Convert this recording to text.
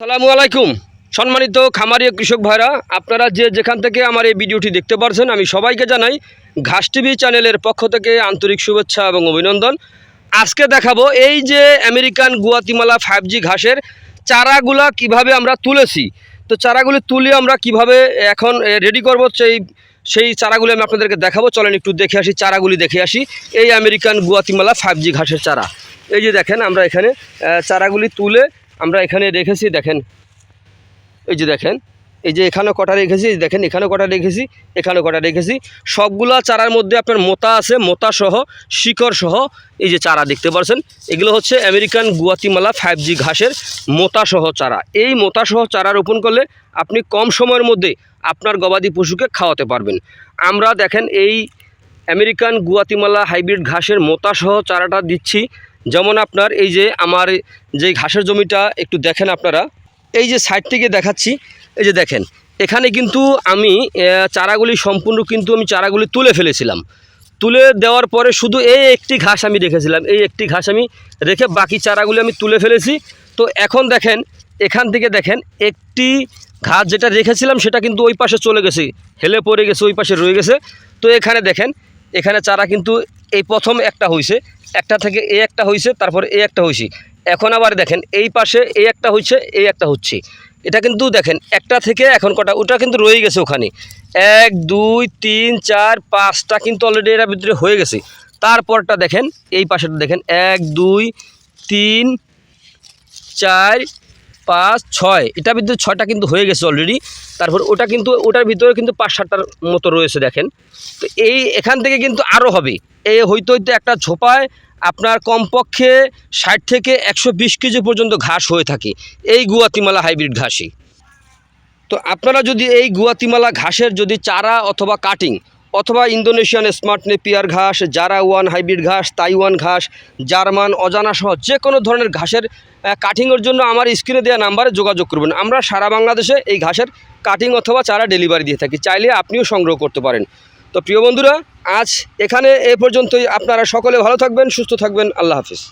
আসসালামু আলাইকুম সম্মানিত খামারি কৃষক ভাইরা, আপনারা যে যেখান থেকে আমার এই ভিডিওটি দেখতে পারছেন, আমি সবাইকে জানাই ঘাস টিভি চ্যানেলের পক্ষ থেকে আন্তরিক শুভেচ্ছা এবং অভিনন্দন। আজকে দেখাবো এই যে আমেরিকান গুয়াতিমালা 5G ঘাসের চারাগুলা কিভাবে আমরা তুলেছি। তো চারাগুলি তুলে আমরা কিভাবে এখন রেডি করব সেই চারাগুলি আমি আপনাদেরকে দেখাবো। চলেন একটু দেখে আসি, চারাগুলি দেখে আসি। এই আমেরিকান গুয়াতিমালা 5G ঘাসের চারা, এই যে দেখেন আমরা এখানে চারাগুলি তুলে আমরা এখানে রেখেছি। দেখেন এই যে দেখেন, এই যে এখানে কটা রেখেছি, দেখেন এখানে কটা রেখেছি, এখানে কটা রেখেছি। সবগুলা চারার মধ্যে আপনার মোতা আছে, মোতা সহ শিকড় সহ এই যে চারা দেখতে পাচ্ছেন, এগুলো হচ্ছে আমেরিকান গুয়াতিমালা 5G ঘাসের মোতা সহ চারা। এই মোতা সহ চারা রোপণ করলে আপনি কম সময়ের মধ্যে আপনার গবাদি পশুকে খাওয়াতে পারবেন। আমরা দেখেন এই আমেরিকান গুয়াতিমালা হাইব্রিড ঘাসের মোতা সহ চারাটা দিচ্ছি। যেমন আপনার এই যে আমার যে ঘাসের জমিটা একটু দেখেন আপনারা, এই যে সাইড থেকে দেখাচ্ছি, এই যে দেখেন এখানে কিন্তু আমি চারাগুলি সম্পূর্ণ কিন্তু আমি চারাগুলি তুলে ফেলেছিলাম। তুলে দেওয়ার পরে শুধু এই একটি ঘাস আমি রেখেছিলাম, এই একটি ঘাস আমি রেখে বাকি চারাগুলি আমি তুলে ফেলেছি। তো এখন দেখেন এখান থেকে দেখেন একটি ঘাস যেটা রেখেছিলাম সেটা কিন্তু ওই পাশে চলে গেছে, হেলে পড়ে গেছে, ওই পাশে রয়ে গেছে। তো এখানে দেখেন এখানে চারা কিন্তু এই প্রথম একটা হয়েছে, একটা থেকে এই একটা হয়েছে, তারপরে এই একটা হয়েছে। এখন আবার দেখেন এই পাশে এই একটা হচ্ছে, এই একটা হচ্ছে। এটা কিন্তু দেখেন একটা থেকে এখন কটা, ওটা কিন্তু রয়ে গেছে ওখানে 1 2 3 4 5টা কিন্তু অলরেডি এর ভিতরে হয়ে গেছে। তারপরটা দেখেন এই পাশেটা দেখেন 1 2 3 4 5 6, এটার ভিতরে 6টা কিন্তু হয়ে গেছে অলরেডি। তারপর ওটা কিন্তু ওটার ভিতরে কিন্তু 5-7টার মতো রয়েছে দেখেন। তো এই এখান থেকে কিন্তু আরও হবে, এই হইতে হইতে একটা ঝোপায় আপনার কমপক্ষে 60 থেকে 120 কেজি পর্যন্ত ঘাস হয়ে থাকে এই গুয়াতিমালা হাইব্রিড ঘাসই। তো আপনারা যদি এই গুয়াতিমালা ঘাসের যদি চারা অথবা কাটিং অথবা ইন্দোনেশিয়ান স্মার্ট নেপিয়ার ঘাস, জারা ওয়ান হাইব্রিড ঘাস, তাইওয়ান ঘাস, জার্মান অজানা সহ যে কোনো ধরনের ঘাসের কাটিংয়ের জন্য আমার স্ক্রিনে দেওয়া নাম্বারে যোগাযোগ করবেন। আমরা সারা বাংলাদেশে এই ঘাসের কাটিং অথবা চারা ডেলিভারি দিয়ে থাকি, চাইলে আপনিও সংগ্রহ করতে পারেন। তো প্রিয় বন্ধুরা, আজ এখানে এ পর্যন্তই। আপনারা সকলে ভালো থাকবেন, সুস্থ থাকবেন। আল্লাহ হাফিজ।